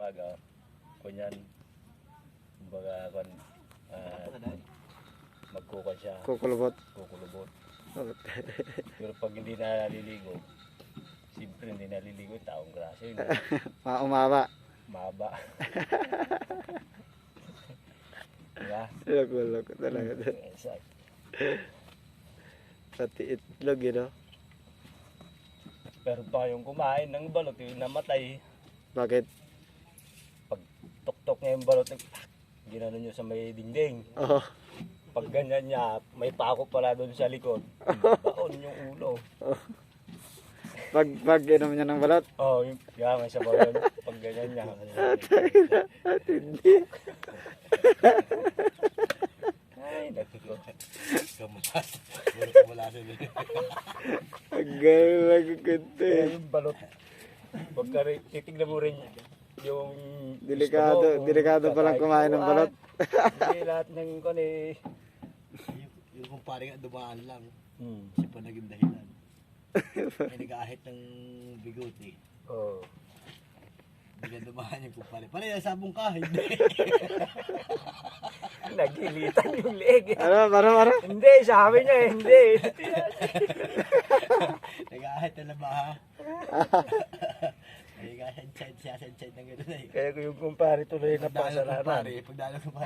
Baga, kunyan, kumbaga, magkukan siya, Kukulubot. kukulubot. Pero pag hindi naliligo, siyempre hindi naliligo, taong grasa yun. Umaba. Maba. Diba? Loko-loko talaga. Exact. Pati itlog, you know? Pero tayong kumain ng balot, yung namatay. Bakit? Pag tuktok niya yung balot, ginano nyo sa may dingding. Oh. Pag ganyan niya, may pako pala doon sa likod. Baon yung ulo. Pag inom niya ng balat. Oh, yung may sa baon. Pag ganyan niya. Hindi. Ay, nagkiko. Ang galing nagkukunti. Kaya yung balot. Pagka titignan mo rin yung Delikado palang kumain ng balot. Hindi lahat ng kone. Yung kumpare nga dumaan lang, Hmm. siya pa naging dahilan. May nag-ahit ng bigote. Oh. Bigla dumaan yung kumpare. Pare, sabong ka, hindi. Nagilitan yung leg. Para. Hindi, sabi niya hindi. Nag-ahit na labaha. Nag-ahit siya ng gano'n eh. Kaya ko yung kumpare tuloy na Pagdalo ng pasalanan. kumpare,